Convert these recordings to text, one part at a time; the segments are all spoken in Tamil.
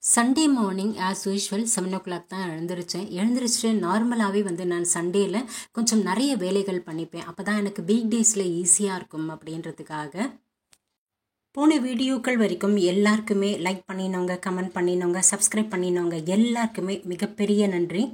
Sunday morning as usual 7 o'clock தான் எழுந்திரிச்சிட்டு நார்மலாகவே நான் சண்டேயில் கொஞ்சம் நிறைய வேலைகள் பண்ணிப்பேன். அப்போ தான் எனக்கு வீக் டேஸில் ஈஸியாக இருக்கும் அப்படின்றதுக்காக. போன வீடியோக்கள் வரைக்கும் எல்லாருக்குமே லைக் பண்ணினவங்க, கமெண்ட் பண்ணினவங்க, சப்ஸ்கிரைப் பண்ணினவங்க எல்லாருக்குமே மிகப்பெரிய நன்றி.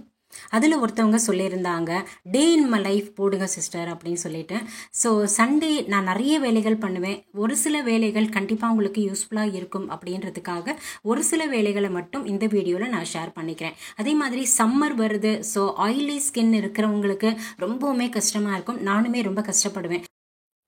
அதில் ஒருத்தவங்க சொல்லியிருந்தாங்க, டே இன் மை லைஃப் போடுங்க சிஸ்டர் அப்படின்னு சொல்லிட்டு. ஸோ சண்டே நான் நிறைய வேலைகள் பண்ணுவேன். ஒரு சில வேலைகள் கண்டிப்பாக உங்களுக்கு யூஸ்ஃபுல்லாக இருக்கும் அப்படின்றதுக்காக ஒரு சில வேலைகளை மட்டும் இந்த வீடியோவில் நான் ஷேர் பண்ணிக்கிறேன். அதே மாதிரி சம்மர் வருது. ஸோ ஆயிலி ஸ்கின் இருக்கிறவங்களுக்கு ரொம்பவுமே கஷ்டமாக இருக்கும். நானுமே ரொம்ப கஷ்டப்படுவேன்.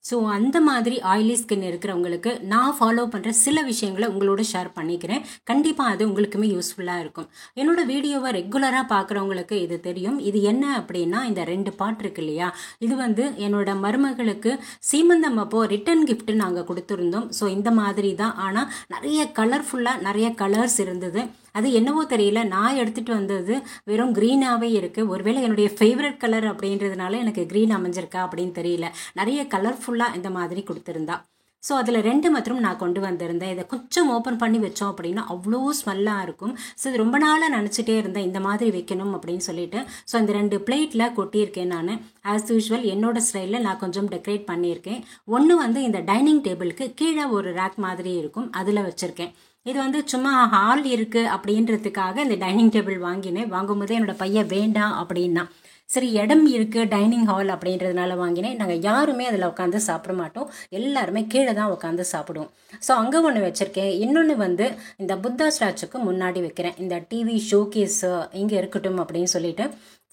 ஸோ அந்த மாதிரி ஆயிலி ஸ்கின் இருக்கிறவங்களுக்கு நான் ஃபாலோ பண்ணுற சில விஷயங்களை உங்களோட ஷேர் பண்ணிக்கிறேன். கண்டிப்பாக அது உங்களுக்குமே யூஸ்ஃபுல்லாக இருக்கும். என்னோட வீடியோவை ரெகுலராக பார்க்குறவங்களுக்கு இது தெரியும். இது என்ன அப்படின்னா, இந்த 2 பார்ட் இருக்கு இல்லையா, இது என்னோட மருமகளுக்கு சீமந்தம் அப்போ ரிட்டன் கிஃப்ட் நாங்கள் கொடுத்துருந்தோம். ஸோ இந்த மாதிரி தான். ஆனால் நிறைய கலர்ஃபுல்லாக நிறைய கலர்ஸ் இருந்தது. அது என்னவோ தெரியல, நான் எடுத்துகிட்டு வந்தது வெறும் க்ரீனாகவே இருக்குது. ஒருவேளை என்னுடைய ஃபேவரட் கலர் அப்படின்றதுனால எனக்கு க்ரீன் அமைஞ்சிருக்கா அப்படின்னு தெரியல. நிறைய கலர்ஃபுல்லாக இந்த மாதிரி கொடுத்துருந்தா. ஸோ அதில் 2 மாத்திரம் நான் கொண்டு வந்திருந்தேன். இதை கொஞ்சம் ஓப்பன் பண்ணி வச்சோம் அப்படின்னா அவ்வளோ ஸ்மெல்லாக இருக்கும். ஸோ இது ரொம்ப நாளாக நினச்சிட்டே இருந்தேன் இந்த மாதிரி வைக்கணும் அப்படின்னு சொல்லிட்டு. ஸோ இந்த 2 பிளேட்டில் கொட்டியிருக்கேன். நான் ஆஸ் யூஷுவல் என்னோட ஸ்டைலில் நான் கொஞ்சம் டெக்கரேட் பண்ணியிருக்கேன். ஒன்று இந்த டைனிங் டேபிளுக்கு கீழே ஒரு ரேக் மாதிரி இருக்கும், அதில் வச்சுருக்கேன். இது சும்மா ஹால் இருக்குது அப்படின்றதுக்காக இந்த டைனிங் டேபிள் வாங்கினேன். வாங்கும்போதே என்னோட பையன் வேண்டாம் அப்படின்னா, சரி இடம் இருக்குது டைனிங் ஹால் அப்படின்றதுனால வாங்கினேன். நாங்கள் யாருமே அதில் உட்காந்து சாப்பிட மாட்டோம், எல்லாருமே கீழே தான் உட்காந்து சாப்பிடுவோம். ஸோ அங்கே ஒன்று வச்சுருக்கேன். இன்னொன்று இந்த புத்தா ஸ்டாச்சுக்கு முன்னாடி வைக்கிறேன். இந்த டிவி ஷோகேஸ் இங்கே இருக்கட்டும் அப்படின்னு சொல்லிட்டு.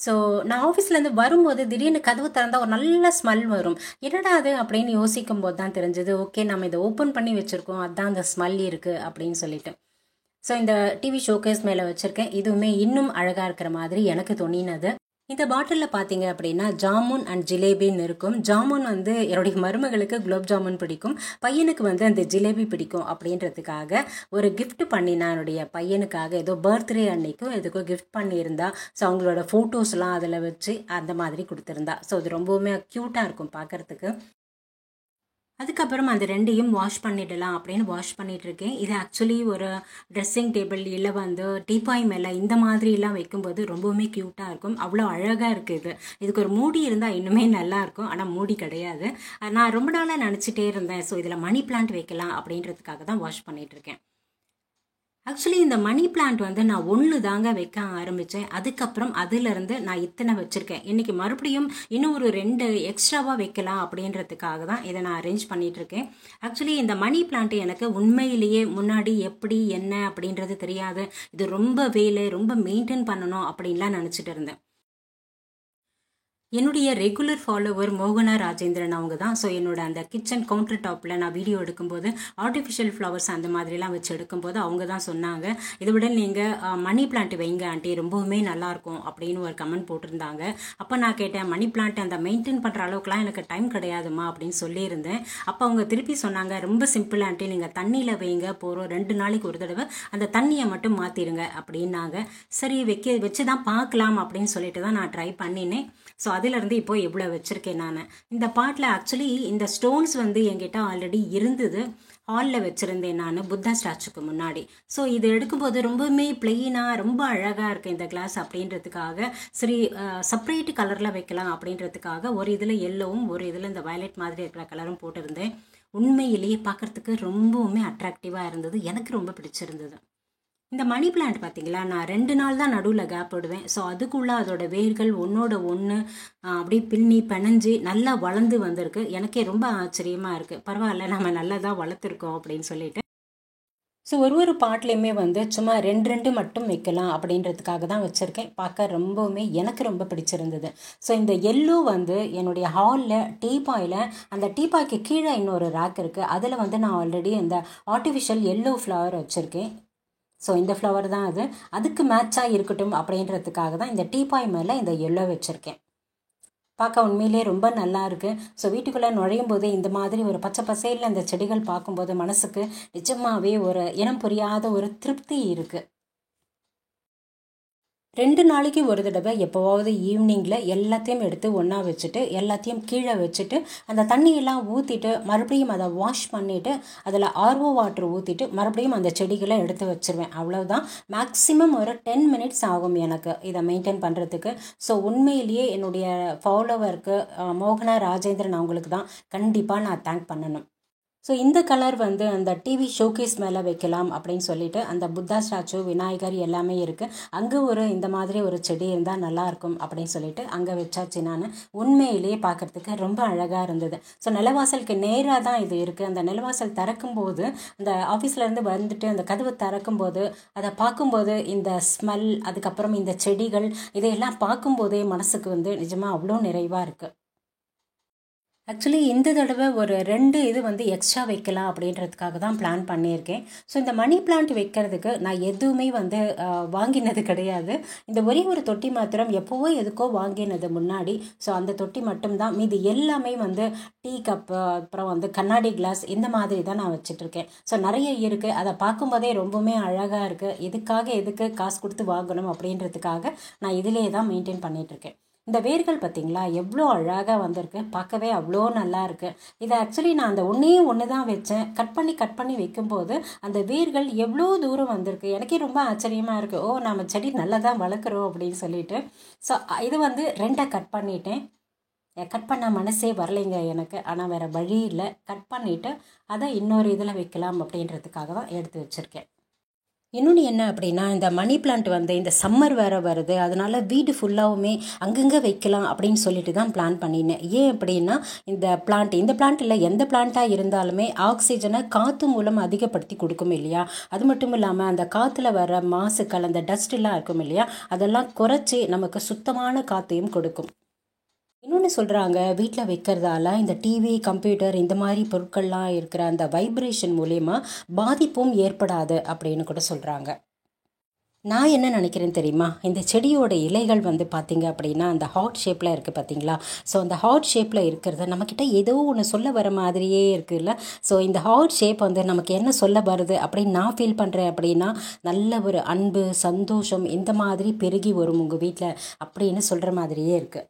ஸோ நான் ஆஃபீஸ்லேருந்து வரும்போது திடீர்னு கதவு திறந்தால் ஒரு நல்ல ஸ்மெல் வரும். என்னடா அது அப்படின்னு யோசிக்கும் போது தான் தெரிஞ்சது, ஓகே நம்ம இதை ஓப்பன் பண்ணி வச்சுருக்கோம், அதுதான் அந்த ஸ்மெல் இருக்குது அப்படின்னு சொல்லிட்டு. ஸோ இந்த டிவி ஷோகேஸ் மேலே வச்சுருக்கேன். இதுவுமே இன்னும் அழகாக இருக்கிற மாதிரி எனக்கு தோணினது. இந்த பாட்டிலில் பார்த்தீங்க அப்படின்னா ஜாமுன் அண்ட் ஜிலேபின்னு இருக்கும். ஜாமுன் என்னுடைய மருமகளுக்கு குலோப் ஜாமுன் பிடிக்கும், பையனுக்கு அந்த ஜிலேபி பிடிக்கும் அப்படின்றதுக்காக ஒரு கிஃப்ட் பண்ணினா என்னுடைய பையனுக்காக. ஏதோ பர்த்டே அன்னைக்கும் எதுக்கோ கிஃப்ட் பண்ணியிருந்தா. ஸோ அவங்களோட ஃபோட்டோஸ்லாம் அதில் வச்சு அந்த மாதிரி கொடுத்துருந்தா. ஸோ அது ரொம்பவுமே க்யூட்டாக இருக்கும் பார்க்குறதுக்கு. அதுக்கப்புறம் அந்த 2ஐயும் வாஷ் பண்ணிடலாம் அப்படின்னு வாஷ் பண்ணிகிட்ருக்கேன். இது ஆக்சுவலி ஒரு ட்ரெஸ்ஸிங் டேபிள் இல்லை டீப்பாய் மேலே இந்த மாதிரிலாம் வைக்கும்போது ரொம்பவுமே க்யூட்டாக இருக்கும். அவ்வளோ அழகாக இருக்குது. இதுக்கு ஒரு மூடி இருந்தால் இன்னுமே நல்லாயிருக்கும், ஆனால் மூடி கிடையாது. நான் ரொம்ப நாளாக நினச்சிட்டே இருந்தேன். ஸோ இதில் மணி பிளான்ட் வைக்கலாம் அப்படின்றதுக்காக தான் வாஷ் பண்ணிகிட்ருக்கேன். ஆக்சுவலி இந்த மணி பிளான்ட் நான் 1 தாங்க வைக்க ஆரம்பித்தேன். அதுக்கப்புறம் அதிலிருந்து நான் இத்தனை வச்சுருக்கேன். இன்றைக்கி மறுபடியும் இன்னும் ஒரு 2 எக்ஸ்ட்ராவாக வைக்கலாம் அப்படின்றதுக்காக தான் இதை நான் அரேஞ்ச் பண்ணிகிட்ருக்கேன். ஆக்சுவலி இந்த மணி பிளான்ட் எனக்கு உண்மையிலேயே முன்னாடி எப்படி என்ன அப்படின்றது தெரியாது. இது ரொம்ப வேலை, ரொம்ப மெயின்டைன் பண்ணணும் அப்படின்லாம் நினச்சிட்டு இருந்தேன். என்னுடைய ரெகுலர் ஃபாலோவர் மோகனா ராஜேந்திரன் அவங்க தான். ஸோ என்னோட அந்த கிச்சன் கவுண்டர் டாப்பில் நான் வீடியோ எடுக்கும்போது ஆர்டிஃபிஷியல் ஃப்ளவர்ஸ் அந்த மாதிரிலாம் வச்சு எடுக்கும்போது அவங்க தான் சொன்னாங்க, இதை விட நீங்கள் மணி பிளான்ட் வைங்க ஆண்டி, ரொம்பவுமே நல்லாயிருக்கும் அப்படின்னு ஒரு கமெண்ட் போட்டிருந்தாங்க. அப்போ நான் கேட்டேன், மணி பிளான்ட் அந்த மெயின்டைன் பண்ணுற அளவுக்குலாம் எனக்கு டைம் கிடையாதுமா அப்படின்னு சொல்லியிருந்தேன். அப்போ அவங்க திருப்பி சொன்னாங்க, ரொம்ப சிம்பிள் ஆண்டி, நீங்கள் தண்ணியில் வைங்க, போகிறோம் 2 நாளைக்கு ஒரு தடவை அந்த தண்ணியை மட்டும் மாற்றிடுங்க அப்படின்னாங்க. சரி வச்சு தான் பார்க்கலாம் அப்படின்னு சொல்லிட்டு தான் நான் ட்ரை பண்ணினேன். ஸோ அதிலிருந்து இப்போ எவ்வளோ வச்சுருக்கேன் நான். இந்த பாட்டில் ஆக்சுவலி இந்த ஸ்டோன்ஸ் என்கிட்ட ஆல்ரெடி இருந்தது. ஹாலில் வச்சுருந்தேன் நான் புத்தா ஸ்டாச்சுக்கு முன்னாடி. ஸோ இது எடுக்கும்போது ரொம்பவுமே பிளெயினாக ரொம்ப அழகாக இருக்குது இந்த கிளாஸ் அப்படின்றதுக்காக சரி செப்பரேட் கலரில் வைக்கலாம் அப்படின்றதுக்காக ஒரு இதில் எல்லோவும் ஒரு இதில் இந்த வயலட் மாதிரி இருக்கிற கலரும் போட்டிருந்தேன். உண்மையிலேயே பார்க்குறதுக்கு ரொம்பவுமே அட்ராக்டிவாக இருந்தது, எனக்கு ரொம்ப பிடிச்சிருந்தது. இந்த மணி பிளான்ட் பார்த்தீங்களா, நான் 2 நாள் தான் நடுவில் கேப் விடுவேன். ஸோ அதுக்குள்ளே அதோட வேர்கள் ஒன்றோட ஒன்று அப்படியே பின்னி பிணைஞ்சு நல்லா வளர்ந்து வந்திருக்கு. எனக்கே ரொம்ப ஆச்சரியமாக இருக்குது. பரவாயில்ல, நம்ம நல்லா தான் வளர்த்துருக்கோம் அப்படின்னு சொல்லிட்டு. ஸோ ஒரு பாட்லேயுமே சும்மா 2 மட்டும் வைக்கலாம் அப்படின்றதுக்காக தான் வச்சுருக்கேன். பார்க்க ரொம்பவுமே எனக்கு ரொம்ப பிடிச்சிருந்தது. ஸோ இந்த எல்லோ என்னுடைய ஹாலில் டீபாயில், அந்த டீபாய்க்கு கீழே இன்னொரு ரேக் இருக்குது, அதில் நான் ஆல்ரெடி இந்த ஆர்டிஃபிஷியல் எல்லோ ஃப்ளவர் வச்சுருக்கேன். ஸோ இந்த ஃப்ளவர் தான் அதுக்கு மேட்சாக இருக்கட்டும் அப்படின்றதுக்காக தான் இந்த டீபாய் மேலே இந்த எல்லோ வச்சுருக்கேன். பார்க்க உண்மையிலே ரொம்ப நல்லா இருக்குது. ஸோ வீட்டுக்குள்ளே நுழையும் போது இந்த மாதிரி ஒரு பச்சை பசேலில் அந்த செடிகள் பார்க்கும்போது மனசுக்கு நிஜமாகவே ஒரு இனம் புரியாத ஒரு திருப்தி இருக்குது. 2 நாளைக்கு ஒரு தடவை எப்போவாவது ஈவினிங்கில் எல்லாத்தையும் எடுத்து ஒன்றா வச்சுட்டு எல்லாத்தையும் கீழே வச்சுட்டு அந்த தண்ணியெல்லாம் ஊற்றிட்டு மறுபடியும் அதை வாஷ் பண்ணிவிட்டு அதில் ஆர்ஓ வாட்டர் ஊற்றிட்டு மறுபடியும் அந்த செடிகளை எடுத்து வச்சுருவேன். அவ்வளவுதான். மேக்ஸிமம் ஒரு 10 மினிட்ஸ் ஆகும் எனக்கு இதை மெயின்டைன் பண்ணுறதுக்கு. ஸோ உண்மையிலேயே என்னுடைய ஃபாலோவருக்கு மோகனா ராஜேந்திரன் அவங்களுக்கு தான் கண்டிப்பாக நான் தேங்க் பண்ணணும். ஸோ இந்த கலர் வந்து அந்த டிவி ஷோகேஸ் மேலே வைக்கலாம் அப்படின்னு சொல்லிட்டு அந்த புத்தா ஸ்டாச்சு, விநாயகர் எல்லாமே இருக்குது. அங்கே இந்த மாதிரி ஒரு செடி இருந்தால் நல்லாயிருக்கும் அப்படின்னு சொல்லிட்டு அங்கே வச்சாச்சு. நான் உண்மையிலேயே பார்க்குறதுக்கு ரொம்ப அழகாக இருந்தது. ஸோ நிலவாசலுக்கு நேராக தான் இது இருக்குது. அந்த நிலவாசல் திறக்கும்போது அந்த ஆஃபீஸ்லேருந்து வந்துட்டு அந்த கதவு திறக்கும்போது அதை பார்க்கும்போது இந்த ஸ்மெல், அதுக்கப்புறம் இந்த செடிகள், இதையெல்லாம் பார்க்கும்போதே மனசுக்கு வந்து நிஜமாக அவ்வளோ நிறைவாக இருக்குது. ஆக்சுவலி இந்த தடவை ஒரு 2 இது வந்து எக்ஸ்ட்ரா வைக்கலாம் அப்படின்றதுக்காக தான் பிளான் பண்ணியிருக்கேன். ஸோ இந்த மணி பிளான்ட் வைக்கிறதுக்கு நான் எதுவுமே வந்து வாங்கினது கிடையாது. இந்த ஒரே ஒரு தொட்டி மாத்திரம் எப்போவோ எதுக்கோ வாங்கினது முன்னாடி. ஸோ அந்த தொட்டி மட்டும்தான். மீது எல்லாமே வந்து டீ கப்பு, அப்புறம் வந்து கண்ணாடி கிளாஸ், இந்த மாதிரி தான் நான் வச்சிட்ருக்கேன். ஸோ நிறைய இருக்குது. அதை பார்க்கும்போதே ரொம்பவுமே அழகாக இருக்குது. எதுக்கு காசு கொடுத்து வாங்கணும் அப்படின்றதுக்காக நான் இதிலே தான் மெயின்டைன் பண்ணிகிட்ருக்கேன். இந்த வேர்கள் பார்த்திங்களா எவ்வளோ அழகாக வந்திருக்கு, பார்க்கவே அவ்வளோ நல்லா இருக்குது. இதை ஆக்சுவலி நான் அந்த ஒன்று தான் வச்சேன். கட் பண்ணி வைக்கும்போது அந்த வேர்கள் எவ்வளோ தூரம் வந்திருக்கு. எனக்கே ரொம்ப ஆச்சரியமாக இருக்குது. ஓ, நம்ம செடி நல்லா தான் வளர்க்குறோம் அப்படின்னு சொல்லிட்டு. ஸோ இது வந்து 2 கட் பண்ணிட்டேன். கட் பண்ண மனசே வரலைங்க எனக்கு. ஆனால் வேறு வழி இல்லை. கட் பண்ணிவிட்டு அதை இன்னொரு இதில் வைக்கலாம் அப்படின்றதுக்காக தான் எடுத்து வச்சுருக்கேன். இன்னொன்று என்ன அப்படின்னா, இந்த மணி பிளான்ட் வந்து இந்த சம்மர் வேறு வருது. அதனால் வீடு ஃபுல்லாகவுமே அங்கங்கே வைக்கலாம் அப்படின்னு சொல்லிட்டு தான் பிளான் பண்ணினேன். ஏன் அப்படின்னா, இந்த பிளான்ட் இல்லை, எந்த பிளான்ட்டாக இருந்தாலுமே ஆக்சிஜனை காற்று மூலம் அதிகப்படுத்தி கொடுக்கும் இல்லையா. அது மட்டும் இல்லாமல் அந்த காற்றுல வர மாசுக்கள், அந்த டஸ்ட்லாம் இருக்கும் இல்லையா, அதெல்லாம் குறைச்சி நமக்கு சுத்தமான காற்றையும் கொடுக்கும். இன்னொன்று சொல்கிறாங்க, வீட்டில் வைக்கிறதால இந்த டிவி, கம்ப்யூட்டர் இந்த மாதிரி பொருட்கள்லாம் இருக்கிற அந்த வைப்ரேஷன் மூலயமா பாதிப்பும் ஏற்படாது அப்படின்னு கூட சொல்கிறாங்க. நான் என்ன நினைக்கிறேன் தெரியுமா, இந்த செடியோட இலைகள் வந்து பார்த்திங்க அப்படின்னா அந்த ஹார்ட் ஷேப்பில் இருக்குது பார்த்தீங்களா. ஸோ அந்த ஹார்ட் ஷேப்பில் இருக்கிறத நம்மக்கிட்ட ஏதோ ஒன்று சொல்ல வர மாதிரியே இருக்குல்ல. ஸோ இந்த ஹார்ட் ஷேப் வந்து நமக்கு என்ன சொல்ல வருது அப்படின்னு நான் ஃபீல் பண்ணுறேன் அப்படின்னா, நல்ல ஒரு அன்பு, சந்தோஷம் இந்த மாதிரி பெருகி வரும் உங்கள் வீட்டில் அப்படின்னு சொல்கிற மாதிரியே இருக்குது.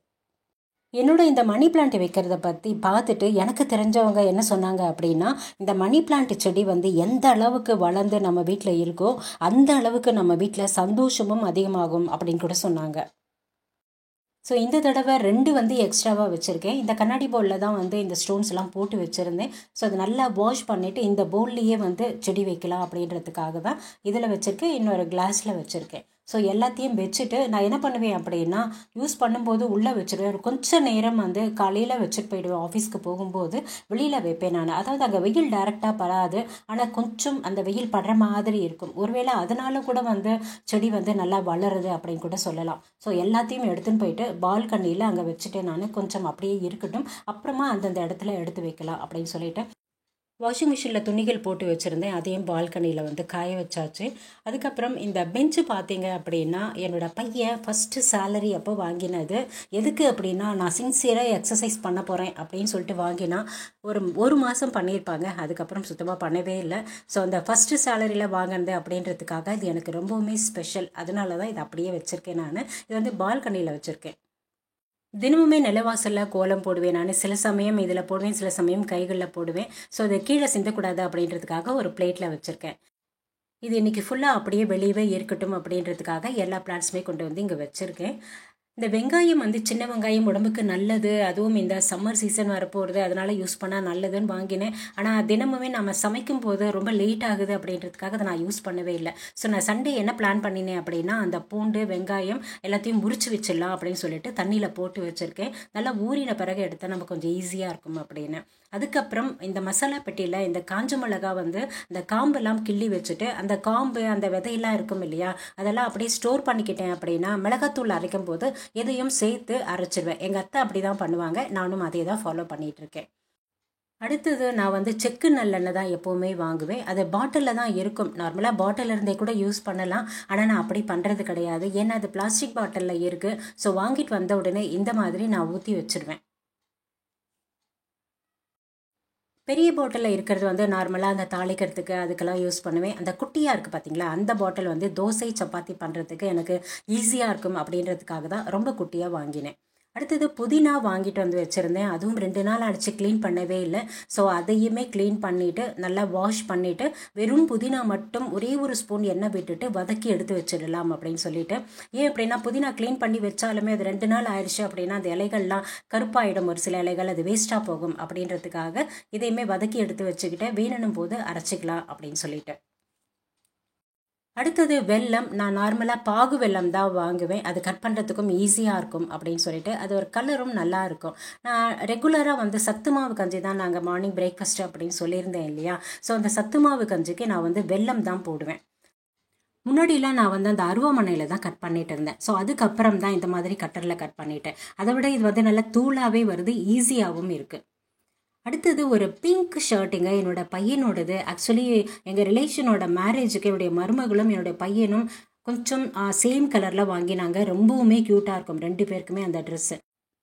என்னோட இந்த மணி பிளான்ட் வைக்கிறத பற்றி பார்த்துட்டு எனக்கு தெரிஞ்சவங்க என்ன சொன்னாங்க அப்படின்னா, இந்த மணி பிளான்ட் செடி வந்து எந்த அளவுக்கு வளர்ந்து நம்ம வீட்டில் இருக்கோ அந்த அளவுக்கு நம்ம வீட்டில் சந்தோஷமும் அதிகமாகும் அப்படின்னு கூட சொன்னாங்க. ஸோ இந்த தடவை 2 வந்து எக்ஸ்ட்ராவாக வச்சுருக்கேன். இந்த கண்ணாடி பவுலில் தான் வந்து இந்த ஸ்டோன்ஸ்லாம் போட்டு வச்சுருந்தேன். ஸோ அது நல்லா வாஷ் பண்ணிவிட்டு இந்த பவுல்லையே வந்து செடி வைக்கலாம் அப்படின்றதுக்காக தான் இதில் வச்சுருக்கேன். இன்னொரு கிளாஸில் வச்சுருக்கேன். ஸோ எல்லாத்தையும் வச்சுட்டு நான் என்ன பண்ணுவேன் அப்படின்னா, யூஸ் பண்ணும்போது உள்ளே வச்சுருவேன். ஒரு கொஞ்சம் நேரம் வந்து காலையில் வச்சுட்டு போயிடுவேன். ஆஃபீஸ்க்கு போகும்போது வெளியில் வைப்பேன் நான். அதாவது அங்கே வெயில் டைரெக்டாக படாது, ஆனால் கொஞ்சம் அந்த வெயில் படுற மாதிரி இருக்கும். ஒருவேளை அதனால கூட வந்து செடி வந்து நல்லா வளருது அப்படின்னு கூட சொல்லலாம். ஸோ எல்லாத்தையும் எடுத்துன்னு போயிட்டு பால்கனியில் அங்கே வச்சுட்டு நான் கொஞ்சம் அப்படியே இருக்கட்டும், அப்புறமா அந்தந்த இடத்துல எடுத்து வைக்கலாம் அப்படின்னு சொல்லிட்டு வாஷிங் மிஷினில் துணிகள் போட்டு வச்சுருந்தேன். அதையும் பால்கனியில் வந்து காய வச்சாச்சு. அதுக்கப்புறம் இந்த பெஞ்சு பார்த்தீங்க அப்படின்னா, என்னோடய பையன் ஃபஸ்ட்டு சேலரி அப்போ வாங்கினது. எதுக்கு அப்படின்னா, நான் சின்சியராக எக்ஸசைஸ் பண்ண போகிறேன் அப்படின்னு சொல்லிட்டு வாங்கினா ஒரு மாதம் பண்ணியிருப்பாங்க. அதுக்கப்புறம் சுத்தமாக பண்ணவே இல்லை. ஸோ அந்த ஃபஸ்ட்டு சேலரியில் வாங்கினது அப்படின்றதுக்காக இது எனக்கு ரொம்பவுமே ஸ்பெஷல். அதனால தான் இதை அப்படியே வச்சுருக்கேன். நான் இது வந்து பால்கனியில் வச்சுருக்கேன். தினமுமே நிலவாசலில் கோலம் போடுவேன் நான். சில சமயம் இதில் போடுவேன், சில சமயம் கைகளில் போடுவேன். ஸோ அதை கீழே சிந்தக்கூடாது அப்படின்றதுக்காக ஒரு பிளேட்டில் வச்சுருக்கேன். இது இன்றைக்கி ஃபுல்லாக அப்படியே வெளியவே இருக்கட்டும் அப்படின்றதுக்காக எல்லா பிளான்ட்ஸுமே கொண்டு வந்து இங்கே வச்சுருக்கேன். இந்த வெங்காயம் வந்து சின்ன வெங்காயம் உடம்புக்கு நல்லது, அதுவும் இந்த சம்மர் சீசன் வரப்போகிறது, அதனால் யூஸ் பண்ணால் நல்லதுன்னு வாங்கினேன். ஆனால் தினமுமே நம்ம சமைக்கும் போது ரொம்ப லேட் ஆகுது அப்படின்றதுக்காக அதை நான் யூஸ் பண்ணவே இல்லை. ஸோ நான் சண்டே என்ன பிளான் பண்ணினேன் அப்படின்னா, அந்த பூண்டு, வெங்காயம் எல்லாத்தையும் முறிச்சு வச்சிடலாம் அப்படின்னு சொல்லிட்டு தண்ணியில் போட்டு வச்சுருக்கேன். நல்லா ஊறின பிறகு எடுத்தால் நம்ம கொஞ்சம் ஈஸியாக இருக்கும் அப்படின்னு. அதுக்கப்புறம் இந்த மசாலா பெட்டியில் இந்த காஞ்ச மிளகா வந்து இந்த காம்பெல்லாம் கிள்ளி வச்சுட்டு, அந்த காம்பு அந்த விதையெல்லாம் இருக்கும் இல்லையா, அதெல்லாம் அப்படியே ஸ்டோர் பண்ணிக்கிட்டேன் அப்படின்னா மிளகாத்தூள் அரைக்கும் போது எதையும் சேர்த்து அரைச்சிடுவேன். எங்கள் அத்தை அப்படி தான் பண்ணுவாங்க, நானும் அதே தான் ஃபாலோ பண்ணிகிட்ருக்கேன். அடுத்தது நான் வந்து செக்கு நல்லெண்ணெய் தான் எப்போவுமே வாங்குவேன். அது பாட்டிலில் தான் இருக்கும். நார்மலாக பாட்டில் இருந்தே கூட யூஸ் பண்ணலாம், ஆனால் நான் அப்படி பண்ணுறது கிடையாது. ஏன்னா அது பிளாஸ்டிக் பாட்டிலில் இருக்குது. ஸோ வாங்கிட்டு வந்த உடனே இந்த மாதிரி நான் ஊற்றி வச்சுருவேன். பெரிய பாட்டிலில் இருக்கிறது வந்து நார்மலாக அந்த தாளிக்கிறதுக்கு அதுக்கெல்லாம் யூஸ் பண்ணுவேன். அந்த குட்டியாக இருக்குது பார்த்தீங்களா, அந்த பாட்டில் வந்து தோசை சப்பாத்தி பண்ணுறதுக்கு எனக்கு ஈஸியாக இருக்கும் அப்படின்றதுக்காக தான் ரொம்ப குட்டியாக வாங்கினேன். அடுத்தது புதினா வாங்கிட்டு வந்து வச்சுருந்தேன். அதுவும் 2 நாள் ஆச்சு, க்ளீன் பண்ணவே இல்லை. ஸோ அதையுமே க்ளீன் பண்ணிவிட்டு நல்லா வாஷ் பண்ணிவிட்டு வெறும் புதினா மட்டும் ஒரே ஒரு ஸ்பூன் எண்ணெய் விட்டுட்டு வதக்கி எடுத்து வச்சிடலாம் அப்படின்னு சொல்லிட்டு. ஏன் அப்படின்னா புதினா க்ளீன் பண்ணி வச்சாலுமே அது 2 நாள் ஆயிடுச்சு அப்படின்னா அந்த இலைகள்லாம் கருப்பாயிடும், ஒரு சில இலைகள் அது வேஸ்ட்டாக போகும் அப்படின்றதுக்காக இதையுமே வதக்கி எடுத்து வச்சுக்கிட்டு வேணும் போது அரைச்சிக்கலாம் அப்படின்னு சொல்லிட்டு. அடுத்தது வெல்லம். நான் நார்மலாக பாகு வெல்லம் தான் வாங்குவேன், அது கட் பண்ணுறதுக்கும் ஈஸியாக இருக்கும் அப்படின்னு சொல்லிட்டு. அது ஒரு கலரும் நல்லா இருக்கும். நான் ரெகுலராக வந்து சத்து மாவு கஞ்சி தான் நாங்கள் மார்னிங் பிரேக்ஃபாஸ்ட் அப்படின்னு சொல்லியிருந்தேன் இல்லையா. ஸோ அந்த சத்து மாவு கஞ்சிக்கு நான் வந்து வெல்லம் தான் போடுவேன். முன்னாடிலாம் நான் வந்து அந்த அருவாமனையில் தான் கட் பண்ணிட்டு இருந்தேன். ஸோ அதுக்கப்புறம் தான் இந்த மாதிரி கட்டரில் கட் பண்ணிட்டேன். அதை விட இது வந்து நல்லா தூளாகவே வருது, ஈஸியாகவும் இருக்குது. அடுத்தது ஒரு பிங்க் ஷர்ட்டுங்க, என்னோட பையனோடது. ஆக்சுவலி எங்கள் ரிலேஷனோட மேரேஜுக்கு என்னுடைய மருமகளும் என்னுடைய பையனும் கொஞ்சம் சேம் கலரில் வாங்கினாங்க. ரொம்பவுமே க்யூட்டாக இருக்கும் 2 பேருக்குமே அந்த ட்ரெஸ்ஸு.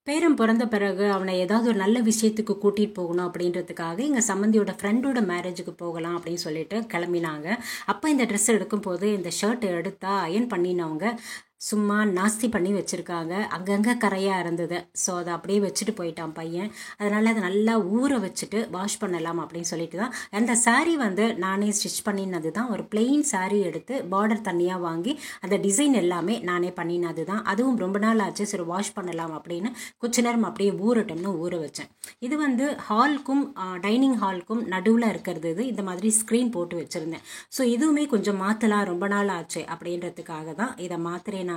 பேரன் பிறந்த பிறகு அவனை ஏதாவது ஒரு நல்ல விஷயத்துக்கு கூட்டிகிட்டு போகணும் அப்படின்றதுக்காக எங்கள் சம்மந்தியோட ஃப்ரெண்டோட மேரேஜுக்கு போகலாம் அப்படின்னு சொல்லிட்டு கிளம்பினாங்க. அப்போ இந்த ட்ரெஸ் எடுக்கும்போது இந்த ஷர்ட் எடுத்தா அயன் பண்ணினவங்க சும்மா நாஸ்தி பண்ணி வச்சுருக்காங்க, அங்கங்கே கரையாக இருந்தது. ஸோ அதை அப்படியே வச்சுட்டு போயிட்டான் பையன். அதனால் அதை நல்லா ஊற வச்சுட்டு வாஷ் பண்ணலாம் அப்படின்னு சொல்லிட்டு தான். அந்த சாரீ வந்து நானே ஸ்டிச் பண்ணினது தான். ஒரு பிளெயின் சாரீ எடுத்து பார்டர் தனியாக வாங்கி அந்த டிசைன் எல்லாமே நானே பண்ணினது தான். அதுவும் ரொம்ப நாள் ஆச்சு, சரி வாஷ் பண்ணலாம் அப்படின்னு கொஞ்ச நேரம் அப்படியே ஊறட்டும்னு ஊற வச்சேன். இது வந்து ஹாலுக்கும் டைனிங் ஹாலுக்கும் நடுவில் இருக்கிறது. இது இந்த மாதிரி ஸ்க்ரீன் போட்டு வச்சுருந்தேன். ஸோ இதுவுமே கொஞ்சம் மாற்றலாம், ரொம்ப நாள் ஆச்சு அப்படின்றதுக்காக தான் இதை மாற்றுறேன் நான்.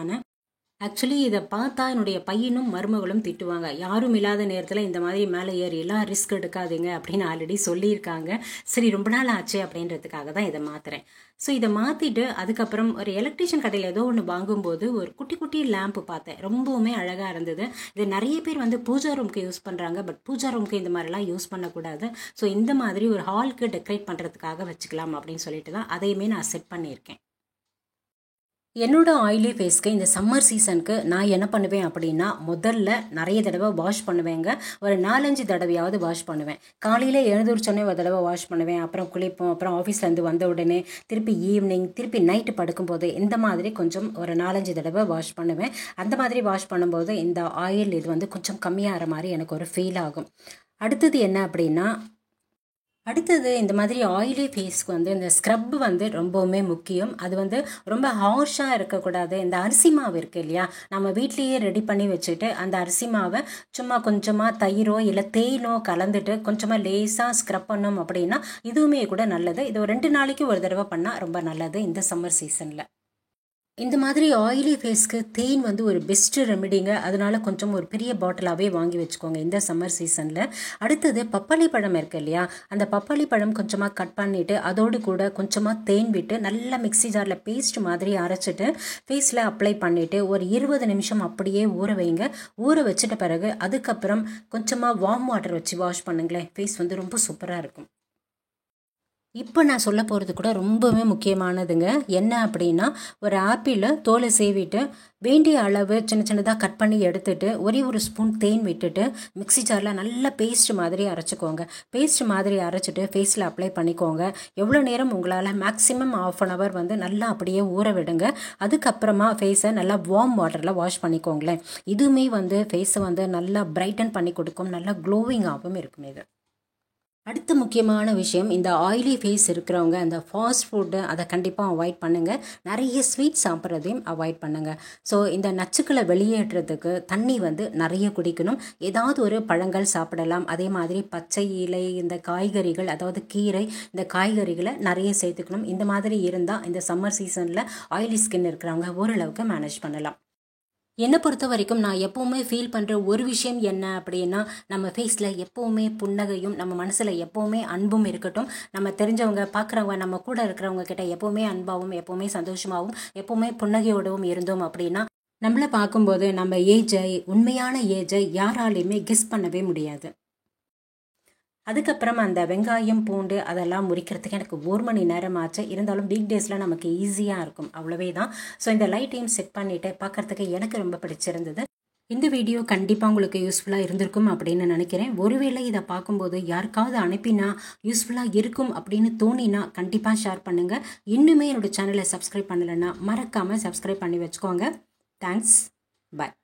ஆக்சுவலி இதை பார்த்தா என்னுடைய பையனும் மருமகளும் திட்டுவாங்க, யாரும் இல்லாத நேரத்தில் இந்த மாதிரி மேலே ஏறியெல்லாம் ரிஸ்க் எடுக்காதீங்க அப்படின்னு ஆல்ரெடி சொல்லியிருக்காங்க. சரி ரொம்ப நாள் ஆச்சு அப்படின்றதுக்காக தான் இதை மாற்றுறேன். ஸோ இதை மாற்றிட்டு அதுக்கப்புறம் ஒரு எலக்ட்ரிஷியன் கடையில் ஏதோ ஒன்று வாங்கும்போது ஒரு குட்டி குட்டி லேம்ப்பு பார்த்தேன், ரொம்பவுமே அழகாக இருந்தது. இது நிறைய பேர் வந்து பூஜா ரூமுக்கு யூஸ் பண்ணுறாங்க, பட் பூஜா ரூமுக்கு இந்த மாதிரிலாம் யூஸ் பண்ணக்கூடாது. ஸோ இந்த மாதிரி ஒரு ஹாலுக்கு டெக்கரேட் பண்ணுறதுக்காக வச்சுக்கலாம் அப்படின்னு சொல்லிட்டு தான் அதையுமே நான் செட் பண்ணியிருக்கேன். என்னோட ஆயிலி ஃபேஸ்க்கு இந்த சம்மர் சீசனுக்கு நான் என்ன பண்ணுவேன் அப்படின்னா, முதல்ல நிறைய தடவை வாஷ் பண்ணுவேங்க. ஒரு 4-5 தடவையாவது வாஷ் பண்ணுவேன். காலையில் எழுந்திரிச்சோடனே ஒரு தடவை வாஷ் பண்ணுவேன், அப்புறம் குளிப்போம், அப்புறம் ஆஃபீஸ்லேருந்து வந்த உடனே திருப்பி ஈவினிங், திருப்பி நைட்டு படுக்கும்போது, இந்த மாதிரி கொஞ்சம் ஒரு 4-5 தடவை வாஷ் பண்ணுவேன். அந்த மாதிரி வாஷ் பண்ணும்போது இந்த ஆயில் இது வந்து கொஞ்சம் கம்மியாகிற மாதிரி எனக்கு ஒரு ஃபீல் ஆகும். அடுத்தது என்ன அப்படின்னா, இந்த மாதிரி ஆயிலி ஃபேஸ்க்கு வந்து இந்த ஸ்க்ரப் வந்து ரொம்பவுமே முக்கியம். அது வந்து ரொம்ப ஹார்ஷாக இருக்கக்கூடாது. இந்த அரிசி மாவு இருக்குது இல்லையா, நம்ம வீட்லேயே ரெடி பண்ணி வச்சுட்டு அந்த அரிசி மாவை சும்மா கொஞ்சமாக தயிரோ இல்லை தேனோ கலந்துட்டு கொஞ்சமாக லேசாக ஸ்க்ரப் பண்ணோம் அப்படின்னா இதுவுமே கூட நல்லது. இது ஒரு 2 நாளைக்கு ஒரு தடவை பண்ணால் ரொம்ப நல்லது இந்த சம்மர் சீசனில். இந்த மாதிரி ஆயிலி ஃபேஸ்க்கு தேன் வந்து ஒரு பெஸ்ட்டு ரெமிடிங்க. அதனால கொஞ்சம் ஒரு பெரிய பாட்டிலாகவே வாங்கி வச்சுக்கோங்க இந்த சம்மர் சீசனில். அடுத்தது பப்பாளி பழம் இருக்குது இல்லையா, அந்த பப்பாளி பழம் கொஞ்சமாக கட் பண்ணிவிட்டு அதோடு கூட கொஞ்சமாக தேன் விட்டு நல்லா மிக்ஸி ஜாரில் பேஸ்ட் மாதிரி அரைச்சிட்டு ஃபேஸில் அப்ளை பண்ணிவிட்டு ஒரு 20 நிமிஷம் அப்படியே ஊற வைங்க. ஊற வச்சிட்ட பிறகு அதுக்கப்புறம் கொஞ்சமாக வார்ம் வாட்டர் வச்சு வாஷ் பண்ணுங்களேன், ஃபேஸ் வந்து ரொம்ப சூப்பராக இருக்கும். இப்போ நான் சொல்ல போகிறது கூட ரொம்பவே முக்கியமானதுங்க. என்ன அப்படின்னா, ஒரு ஆப்பிளை தோலை சீவிட்டு வேண்டிய அளவு சின்ன சின்னதாக கட் பண்ணி எடுத்துட்டு ஒரே ஒரு ஸ்பூன் தேன் விட்டுட்டு மிக்ஸி ஜாரில் நல்லா பேஸ்ட் மாதிரி அரைச்சிக்கோங்க. பேஸ்ட் மாதிரி அரைச்சிட்டு ஃபேஸில் அப்ளை பண்ணிக்கோங்க. எவ்வளோ நேரம் உங்களால் மேக்ஸிமம் 1/2 hour வந்து நல்லா அப்படியே ஊற விடுங்க. அதுக்கப்புறமா ஃபேஸை நல்லா வார்ம் வாட்டரில் வாஷ் பண்ணிக்கோங்களேன். இதுவுமே வந்து ஃபேஸை வந்து நல்லா பிரைட்டன் பண்ணி கொடுக்கும், நல்லா க்ளோவிங்காகவும் இருக்கும். இது அடுத்த முக்கியமான விஷயம், இந்த ஆயிலி ஃபேஸ் இருக்கிறவங்க அந்த ஃபாஸ்ட் ஃபுட்டு அதை கண்டிப்பாக அவாய்ட் பண்ணுங்கள். நிறைய ஸ்வீட் சாப்பிட்றதையும் அவாய்ட் பண்ணுங்கள். ஸோ இந்த நச்சுக்களை வெளியேற்றுறதுக்கு தண்ணி வந்து நிறைய குடிக்கணும். ஏதாவது ஒரு பழங்கள் சாப்பிடலாம். அதே மாதிரி பச்சை இலை, இந்த காய்கறிகள், அதாவது கீரை, இந்த காய்கறிகளை நிறைய சேர்த்துக்கணும். இந்த மாதிரி இருந்தால் இந்த சம்மர் சீசனில் ஆயிலி ஸ்கின் இருக்கிறவங்க ஓரளவுக்கு மேனேஜ் பண்ணலாம். என்னை பொறுத்த வரைக்கும் நான் எப்போவுமே ஃபீல் பண்ணுற ஒரு விஷயம் என்ன அப்படின்னா, நம்ம ஃபேஸில் எப்போவுமே புன்னகையும், நம்ம மனசில் எப்போவுமே அன்பும் இருக்கட்டும். நம்ம தெரிஞ்சவங்க, பார்க்குறவங்க, நம்ம கூட இருக்கிறவங்க கிட்ட எப்போவுமே அன்பாகவும், எப்போவுமே சந்தோஷமாகவும், எப்போவுமே புன்னகையோடவும் இருந்தோம் அப்படின்னா நம்மளை பார்க்கும்போது நம்ம உண்மையான ஏஜை யாராலையுமே கெஸ் பண்ணவே முடியாது. அதுக்கப்புறம் அந்த வெங்காயம், பூண்டு அதெல்லாம் முறிக்கிறதுக்கு எனக்கு 1 மணி நேரம் ஆச்சு. இருந்தாலும் வீக் டேஸில் நமக்கு ஈஸியாக இருக்கும், அவ்வளவே தான். ஸோ இந்த லைட்டையும் செட் பண்ணிவிட்டு பார்க்குறதுக்கு எனக்கு ரொம்ப பிடிச்சிருந்தது. இந்த வீடியோ கண்டிப்பாக உங்களுக்கு யூஸ்ஃபுல்லாக இருந்திருக்கும் அப்படின்னு நினைக்கிறேன். ஒருவேளை இதை பார்க்கும்போது யாருக்காவது அனுப்பினா யூஸ்ஃபுல்லாக இருக்கும் அப்படின்னு தோணினா கண்டிப்பாக ஷேர் பண்ணுங்கள். இன்னுமே என்னோடய சேனலை சப்ஸ்கிரைப் பண்ணலைன்னா மறக்காமல் சப்ஸ்கிரைப் பண்ணி வச்சுக்கோங்க. தேங்க்ஸ். பாய்.